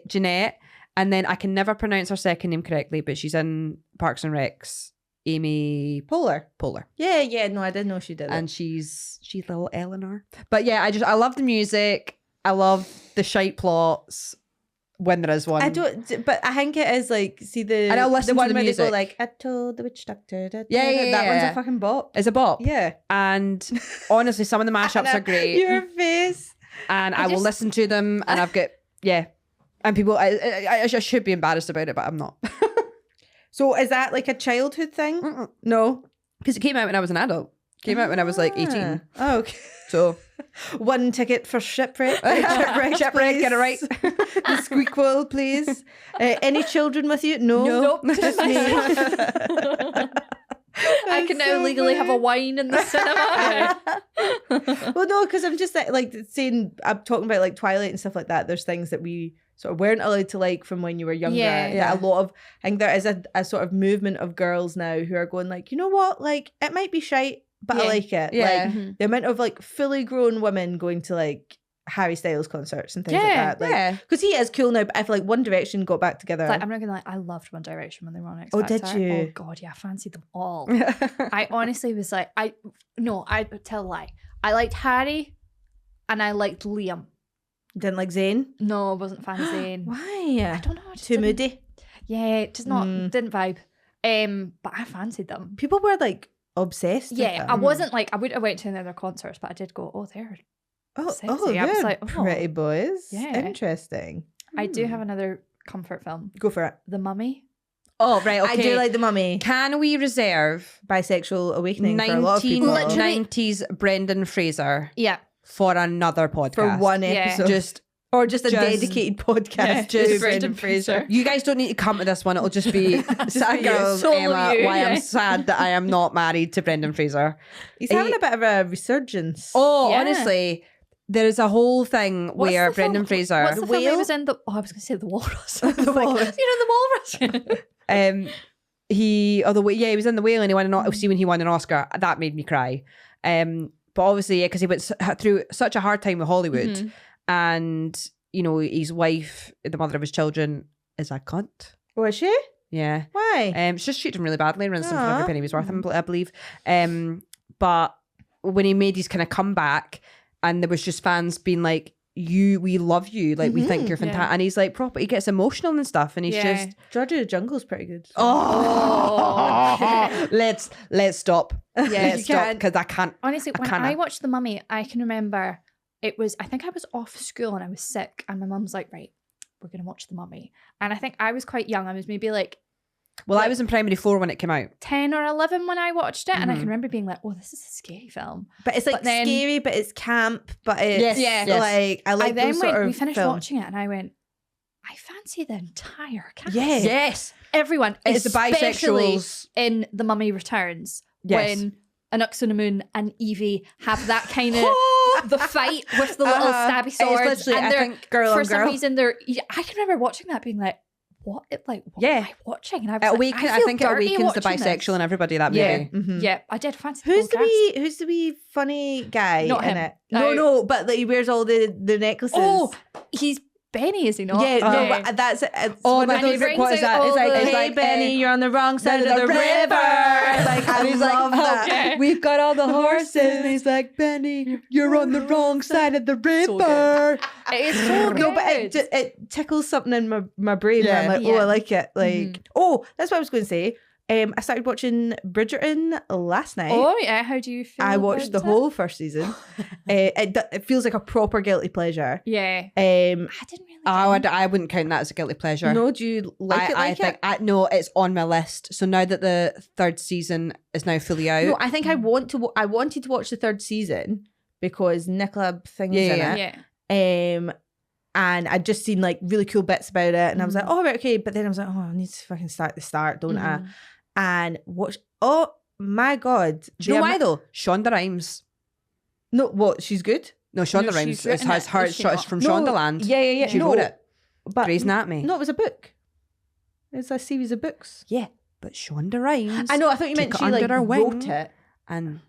Jeanette. And then I can never pronounce her second name correctly, but she's in Parks and Recs. Amy Poehler. Poehler. Yeah, no, I didn't know she did And it. she's little Eleanor. But yeah, I love the music. I love the shite plots when there is one. I don't, but I think it is like, see the And I'll listen the to one the where music. they go like, I told the witch doctor. Yeah, that one's yeah. a fucking bop. It's a bop. Yeah. And honestly, some of the mashups are great. Your face. And I will listen to them, and I've got, and people, I should be embarrassed about it, but I'm not. So is that like a childhood thing? Mm-mm. No. Because it came out when I was an adult. Came out when I was like 18. Oh, okay. So One ticket for shipwreck. Shipwreck, get it right. The squeakquel, please. Any children with you? No. Nope. Just me. I can now legally have a wine in the cinema. Well, no, because I'm just like saying, I'm talking about like Twilight and stuff like that. There's things that we sort of weren't allowed to like from when you were younger. Yeah. That a lot of, I think there is a sort of movement of girls now who are going like, you know what, like it might be shite, but I like it. Yeah. Like the amount of like fully grown women going to like Harry Styles concerts and things like that. Like, yeah. because he is cool now, but I feel like One Direction got back together. Like, I'm not gonna lie, I loved One Direction when they were on X Oh, Factor. did you? Oh god, yeah, I fancied them all. I honestly was like, I tell a lie. I liked Harry and I liked Liam. Didn't like Zayn. No, I wasn't a fan of Zayn. I Why? don't know. I just Too didn't- moody. Yeah, just not didn't vibe. But I fancied them. People were like obsessed. with Yeah, them. I wasn't like I wouldn't have went to any of their concerts, but I did go, oh, they're sexy. I was they're like, oh. pretty boys. Yeah. Interesting. I do have another comfort film. Go for it. The Mummy. Oh, right, okay. I do like The Mummy. Can we reserve Bisexual awakening for a lot of people. 1990s Brendan Fraser Yeah. for another podcast? For one Yeah. episode. Just or just a just- dedicated podcast. just to Brendan Fraser. you guys don't need to come to this one. It'll just be sad girl Solo Emma. you, Why yeah. I'm sad that I am not married to Brendan Fraser. He's having a bit of a resurgence. Oh, Yeah. honestly, there is a whole thing What's where the film- Brendan Fraser. What's the film he Whale? was in? I was going to say The Walrus. The Walrus. You know, The Walrus. He was in The Whale and he won when he won an Oscar, that made me cry. But obviously, because he went through such a hard time with Hollywood, and you know his wife, the mother of his children, is a cunt. Was she? Yeah. Why? She just treated him really badly, rinsed him for every penny he was worth, I believe. But when he made his kind of comeback, and there was just fans being like, we love you, like we think you're fantastic, and he's like proper. He gets emotional and stuff, and he's just George of the Jungle's pretty good. let's stop. Let's stop because I can't. Honestly, when I watched The Mummy, I can remember it was. I think I was off school and I was sick, and my mum's like, "Right, we're gonna watch The Mummy." And I think I was quite young. I was maybe like. Well, I was in primary 4 when it came out. 10 or 11 when I watched it, and I can remember being like, "Oh, this is a scary film." But it's like scary, but it's camp, but it's like I like those sort of. We finished films. watching it, and I went, "I fancy the entire cast." Yes, everyone. It's the bisexuals in The Mummy Returns when Anux on the Moon and Evie have that kind of the fight with the little stabby swords, and they're for some reason they're. I can remember watching that, being like. What am I watching? And I was I think it awakens the bisexual in everybody, that movie. Yeah, I did fancy Who's the wee funny guy Not in him. it? No, but like, he wears all the necklaces. Oh, he's Benny, is he not? Yeah, no, but that's my favourite quote is that. It's like, hey Benny, you're on the wrong side of the river. Like, I love that. Okay. We've got all the horses, and he's like, Benny, you're on the wrong side of the river. It is so good. No, but it tickles something in my brain. Yeah, I'm like, I like it. Like, that's what I was going to say. I started watching Bridgerton last night. Oh yeah, how do you feel? I watched the whole first season. It feels like a proper guilty pleasure. Yeah. I didn't really. I wouldn't count that as a guilty pleasure. No, do you like it? I think no, it's on my list. So now that the 3rd season is now fully out, no, I think I wanted to watch the 3rd season because Nicola thing's in it. Yeah. And I'd just seen like really cool bits about it, and I was like, oh right, okay. But then I was like, oh, I need to fucking start at the start, don't I? And watch. Oh my god! Do you know why though? Shonda Rhimes. No, what? She's good. No, Shonda Rhimes has her. It's from Shondaland. Yeah. She wrote it. But Grey's Anatomy. No, it was a book. It's a series of books. Yeah, but Shonda Rhimes. I know. I thought you meant she like wrote it. And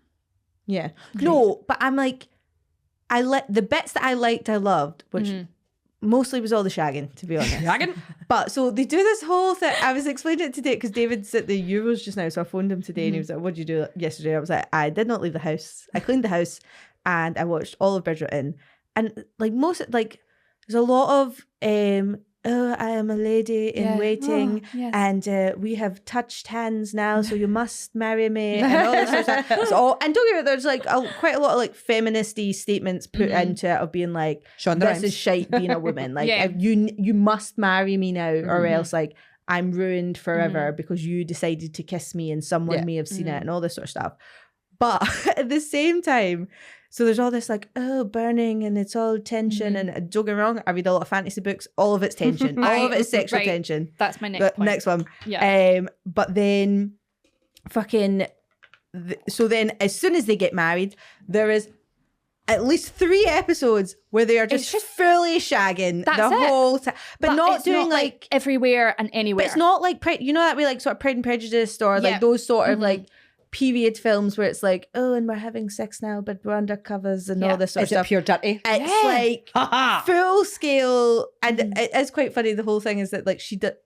yeah, no, but I'm like, the bits that I liked, I loved, which. Mostly was all the shagging, to be honest. Shagging? But so they do this whole thing. I was explaining it today because David's at the Euros just now, so I phoned him today and he was like, what did you do yesterday? I was like, I did not leave the house. I cleaned the house and I watched all of Bridgerton. And like there's a lot of I am a lady in waiting and we have touched hands now, so you must marry me and all this sort of stuff. And don't get me wrong, there's like quite a lot of like feministy statements put into it of being like, this is shite being a woman. Like you must marry me now or else like I'm ruined forever because you decided to kiss me and someone may have seen it and all this sort of stuff. But at the same time, so there's all this like, burning and it's all tension. And don't get me wrong, I read a lot of fantasy books. All of it's tension. All of it is sexual tension. That's my next point. Next one. Yeah. But then so then as soon as they get married, there is at least 3 episodes where they are just fully shagging the whole time. But not doing like everywhere and anywhere. But it's not like, you know that way like sort of Pride and Prejudice or like those sort of like period films where it's like, oh, and we're having sex now, but we're under covers and all this sort of stuff. Is it pure dirty? It's like full scale, and it is quite funny. The whole thing is that like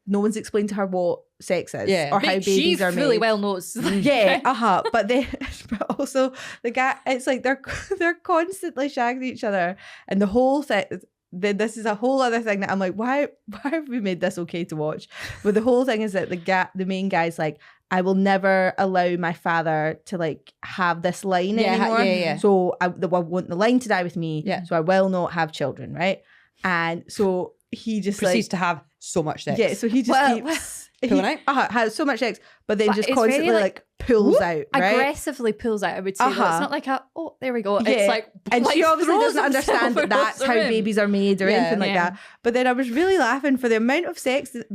no one's explained to her what sex is or how babies are made. She fully well knows. But then, but also the guy, it's like they're constantly shagging each other, and the whole thing. Then this is a whole other thing that I'm like, why have we made this okay to watch? But the whole thing is that the main guy's like, I will never allow my father to like have this line anymore. So I want the line to die with me. So I will not have children, right? And so he just proceeds to have so much sex. Yeah, so he just keeps pulling out. Has so much sex, but then just constantly like pulls out, right? Aggressively pulls out, I would say. It's not like there we go. It's like, and she obviously doesn't understand that that's how babies are made or anything like that. But then I was really laughing for the amount of sex that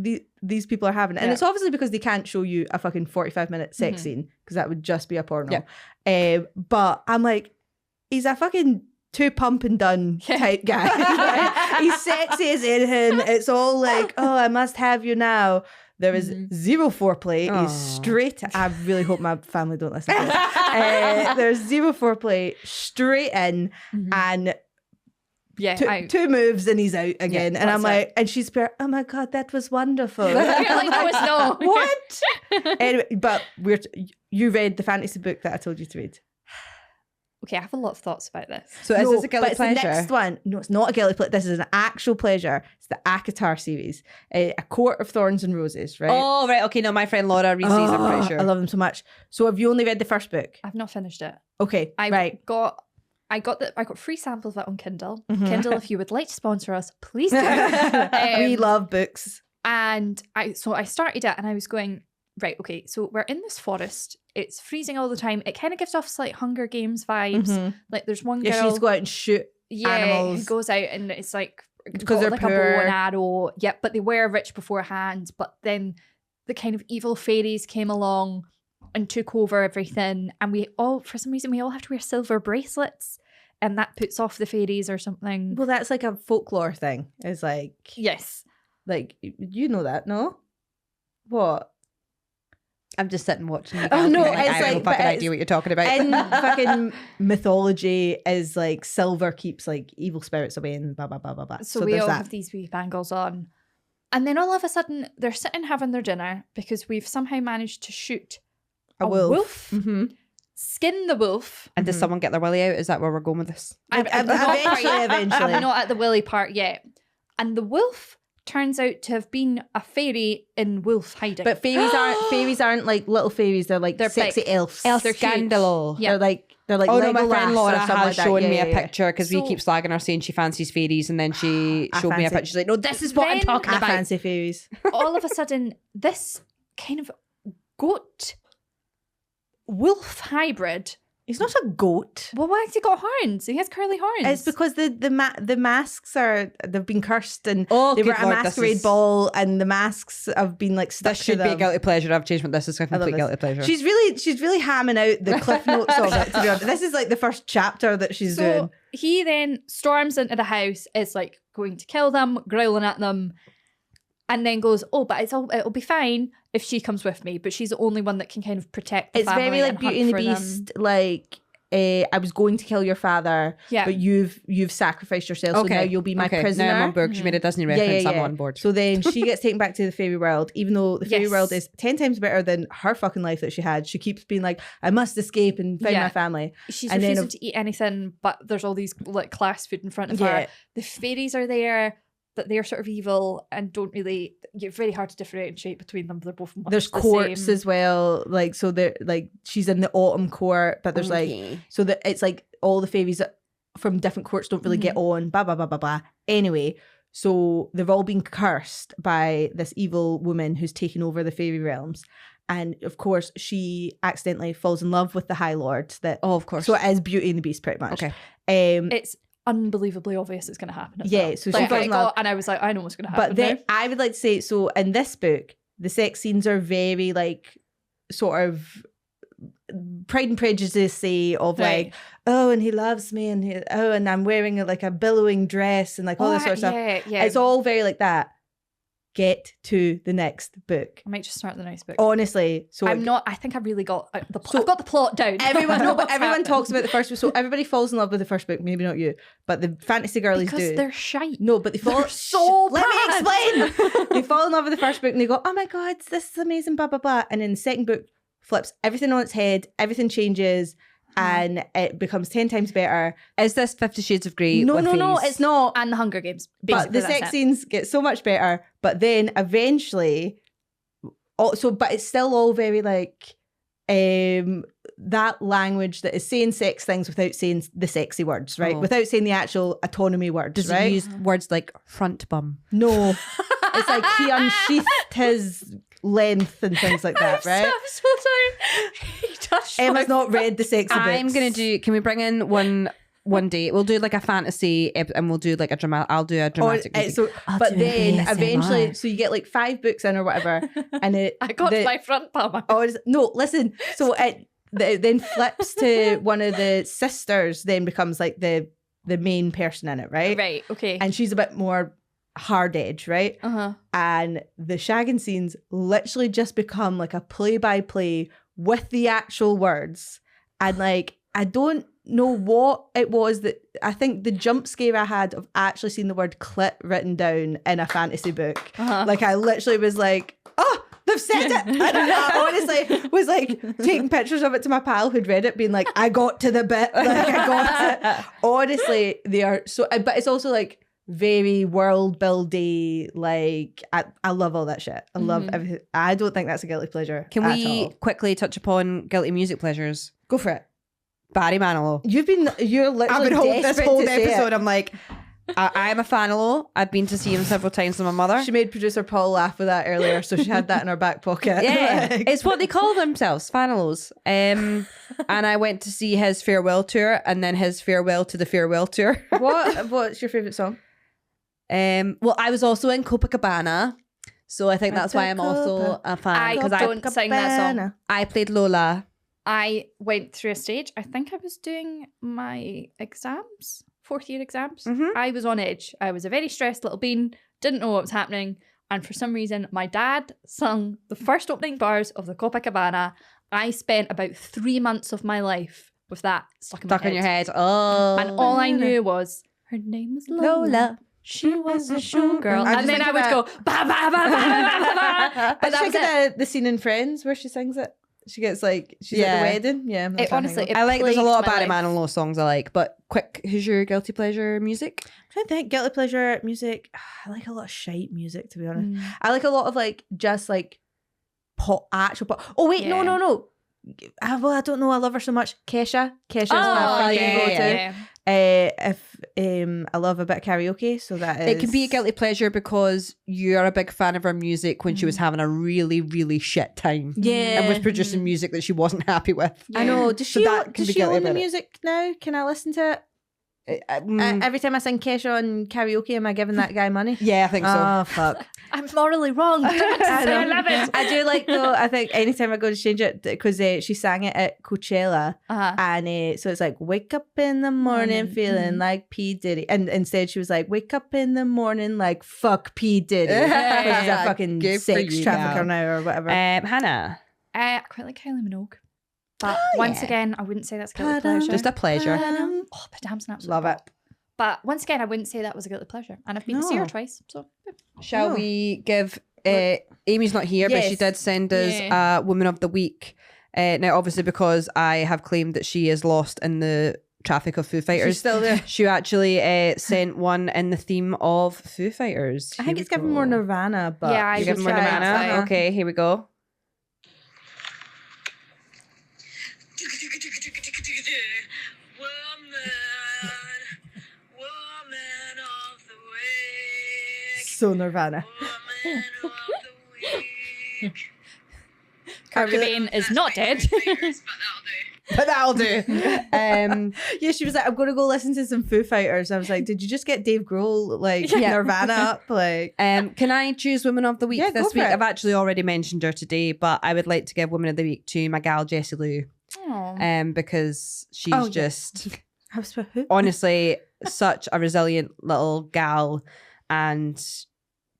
these people are having. And it's obviously because they can't show you a fucking 45-minute sex scene because that would just be a porno. But I'm like, he's a fucking 2 pump and done type guy. Right? He's sexy as anything. It's all like, oh, I must have you now. There is zero foreplay. He's straight. I really hope my family don't listen to this. There's zero foreplay, straight in, and two moves and he's out again. Yeah, and I'm like, and she's like, oh my God, that was wonderful. You're like, no, it's not. What? Anyway, but you read the fantasy book that I told you to read. Okay, I have a lot of thoughts about this. So is this a guilty but pleasure? It's the next one. No, it's not a guilty pleasure. This is an actual pleasure. It's the ACOTAR series. A Court of Thorns and Roses, right? Oh, right. Okay, no, my friend Laura reads these, I'm pretty sure. I love them so much. So have you only read the first book? I've not finished it. Okay, I got free samples of it on Kindle. Kindle, if you would like to sponsor us, please do. We love books. And I started it and I was going, right, okay, so we're in this forest. It's freezing all the time. It kind of gives off slight Hunger Games vibes. Like there's one girl. Yeah, she needs to go out and shoot animals. Who goes out and it's like because they're like poor. a bow and arrow. Yeah, but they were rich beforehand. But then the kind of evil fairies came along and took over everything. And we all, for some reason, we all have to wear silver bracelets. And that puts off the fairies or something. Well, that's like a folklore thing. It's like... Yes. Like, you know that, no? What? I'm just sitting watching you. Oh, no, I it's have like... no fucking idea what you're talking about. In fucking mythology is like silver keeps like evil spirits away and blah, blah, blah, blah, blah. So we all have these wee bangles on. And then all of a sudden, they're sitting having their dinner because we've somehow managed to shoot a wolf. Skin the wolf. And does someone get their willy out? Is that where we're going with this? Eventually. I'm not at the willy part yet. And the wolf turns out to have been a fairy in wolf hiding. But fairies aren't like little fairies. They're like sexy big. elves. They're Scandalo. Yeah. They're like Oh no, my friend Legolas Laura or something has like that. shown me Yeah, a yeah. picture because we So- keep slagging her saying she fancies fairies, and then she I showed me a fancy- picture. She's like, no, this is what I'm Then- talking I about. fancy fairies. All of a sudden, this kind of goat wolf hybrid. He's not a goat. Well, why has he got horns? He has curly horns. It's because the masks they've been cursed and Oh, they were good at a Lord, this masquerade is- ball and the masks have been like stuck This should to be a them. guilty pleasure. I've changed this is a I love complete this. guilty pleasure. She's really hamming out the cliff notes of it. To be honest, this is like the first chapter that she's doing. so he then storms into the house, is like going to kill them, growling at them, and then goes, oh, but it'll be fine if she comes with me. But she's the only one that can kind of protect the It's family very like and Beauty hunt and the for them. Beast. Like I was going to kill your father, but you've sacrificed yourself, so now you'll be my prisoner. Now I'm on board because you made a Disney reference. I'm on board. So then she gets taken back to the fairy world, even though the fairy Yes. world is 10 times better than her fucking life that she had. She keeps being like, I must escape and find my family. She's And then refusing to eat anything, but there's all these like class food in front of Yeah. her. The fairies are there, but they're sort of evil and don't really. It's very hard to differentiate between them. They're both much There's the courts same. as well, like so they're like she's in the autumn court, but there's like so that it's like all the fairies from different courts don't really get on. Blah blah blah blah blah. Anyway, so they've all been cursed by this evil woman who's taken over the fairy realms, and of course she accidentally falls in love with the High Lord. That of course. So it is Beauty and the Beast, pretty much. Okay. It's unbelievably obvious it's going to happen. So like, she falls in love, and I was like, I know what's going to happen. but then I would like to say, so in this book, the sex scenes are very like sort of Pride and Prejudice of like, oh, and he loves me, and and I'm wearing like a billowing dress and like all this sort of stuff. Yeah. It's all very like that. Get to the next book. I might just start the next book. Honestly, so I'm not. I think I really got the. I've got the plot down. Everyone, no, but What's everyone happened. talks about the first book. So everybody falls in love with the first book. Maybe not you, but the fantasy girlies because do. they're shite. No, but they fall. They're so Let me bad. explain. They fall in love with the first book and they go, "Oh my god, this is amazing!" Blah blah blah. And then the second book flips everything on its head. Everything changes, and it becomes 10 times better. Is this 50 Shades of Grey? No, with no, these? it's not. And the Hunger Games. But the sex scenes get so much better. But then eventually, but it's still all very like that language that is saying sex things without saying the sexy words, right? Oh. Without saying the actual autonomy words, Does right? he use words like front bum? No. It's like he unsheathed his length and things like that, right? I'm so sorry. He touched Emma's my not read the sexy books. I'm gonna do. Can we bring in one day? We'll do like a fantasy, and we'll do like a dramatic. I'll do a dramatic. But then eventually, so you get like 5 books in or whatever, and I got my front palm. No, listen. So it then flips to one of the sisters. Then becomes like the main person in it, right? Right. Okay. And she's a bit more hard edge, right? And the shagging scenes literally just become like a play-by-play with the actual words. And like, I don't know what it was that I think the jump scare I had of actually seeing the word clit written down in a fantasy book. Like I literally was like, oh, they've said it. And I honestly was like taking pictures of it to my pal who'd read it, being like, I got to the bit. Like I got it. Honestly, they are so, but it's also like very world buildy. Like I love all that shit. I love everything. I don't think that's a guilty pleasure. Can we quickly touch upon guilty music pleasures? Go for it. Barry Manilow. You're literally I've been holding this desperate whole to say it. episode. I'm like, I am a fan of Low. I've been to see him several times with my mother. She made producer Paul laugh with that earlier, so she had that in her back pocket. Yeah, Like- it's what they call themselves, Fanalos. And I went to see his farewell tour and then his farewell to the farewell tour. What's your favourite song? Well, I was also in Copacabana, so I think that's why I'm also a fan. I Because don't sing that song. I played Lola. I went through a stage. I think I was doing my exams, fourth year exams. I was on edge. I was a very stressed little bean, didn't know what was happening. And for some reason, my dad sung the first opening bars of the Copacabana. I spent about 3 months of my life with that stuck in Stuck my in head. your head. Oh. And all I knew was, her name was Lola. She was a showgirl. I And just then think I would about- go, ba, ba, ba, ba, ba, ba, ba. But But that was it. the scene in Friends where she sings it. She gets like she's Yeah. at the wedding. Yeah, that's It what I'm honestly, thinking it I like, there's a lot of plagued Barry my life. Manilow songs I like, but quick, who's your guilty pleasure music? I'm trying to think. Guilty pleasure music. I like a lot of shite music, to be honest. Mm. I like a lot of like just like pop, actual pop. Oh wait, Yeah. no. Well, I don't know. I love her so much. Kesha's my Oh, fucking yeah, go-to. yeah. If I love a bit of karaoke, so that is. It can be a guilty pleasure because you're a big fan of her music when she was having a really, really shit time. Yeah, And was producing music that she wasn't happy with. I know. Does So she? that can Does be she guilty own the about it. music now? Can I listen to it? Mm, Every time I sing Kesha on karaoke, am I giving that guy money? yeah, I think so. Oh fuck! I'm morally wrong. I love it. I do like though. I think anytime I go to change it because she sang it at Coachella, and so it's like wake up in the morning feeling like P Diddy, and instead she was like wake up in the morning like fuck P Diddy, which is a fucking Good for sex you, trafficker gal. now or whatever. Hannah, I quite like Kylie Minogue. But once again, I wouldn't say that's guilty Ta-dam. pleasure. just a pleasure. Oh, but damn's an absolute Love it. bop. But once again, I wouldn't say that was a guilty pleasure. And I've been to see her No. twice. So yeah. Shall Oh. we give Amy's not here, but she Yes. did send us Yeah. Woman of the Week. Now, obviously, because I have claimed that she is lost in the traffic of Foo Fighters. She's still there. She actually sent one in the theme of Foo Fighters. I think it's given more Nirvana, but Yeah, I You should give more try it. Nirvana? Yeah. Okay, here we go. Woman of the week. so Nirvana. Woman of the week. Kurt Cobain is not dead. But that'll do. But that'll do. Yeah, she was like, I'm going to go listen to some Foo Fighters. I was like, did you just get Dave Grohl, like, Yeah. Nirvana up? Like, Can I choose Woman of the Week Yeah, go this for week? it. I've actually already mentioned her today, but I would like to give Woman of the Week to my gal Jessie Lou, Aw. because she's Oh, yeah. just I was like, who? honestly such a resilient little gal, and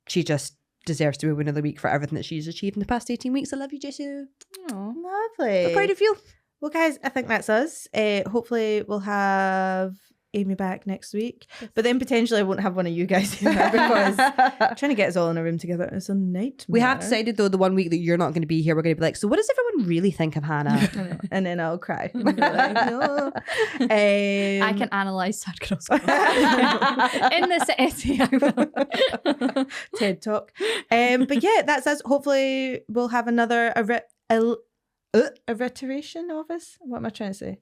she just deserves to be Woman of the Week for everything that she's achieved in the past 18 weeks. I love you, Jessie Lou. Aw. Lovely. I'm proud of you. Well, guys, I think that's us. Hopefully, we'll have Amy back next week, but then potentially I won't have one of you guys here because trying to get us all in a room together is a nightmare. We have decided though the one week that you're not going to be here, we're going to be like, so what does everyone really think of Hannah? and then I'll cry. And be like, no. I can analyse sad girls in this essay. I will. TED Talk. But yeah, that's us. Hopefully, we'll have another iteration of us. What am I trying to say?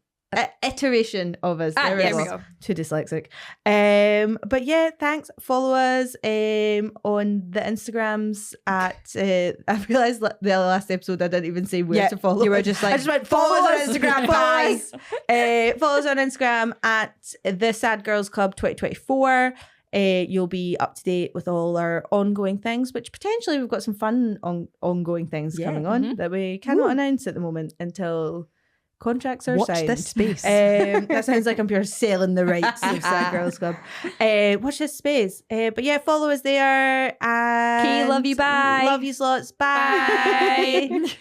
Iteration of us. Ah, There yes. we we go. go. Too dyslexic. But yeah, thanks. Follow us on the Instagrams at. I realized the last episode I didn't even say where Yeah, to follow. you were us. just like, I just went follow follow us us on Instagram, follow bye. us. Follow us on Instagram at the Sad Girls Club 2024. You'll be up to date with all our ongoing things, which potentially we've got some fun ongoing things Yeah. coming on Mhm. that we cannot Woo. announce at the moment until Contracts are Watch signed. this space. That sounds like I'm pure selling the rights of Sad Girls Club. Watch this space. But yeah, follow us there. And Okay, love you, bye. Love you lots. Bye.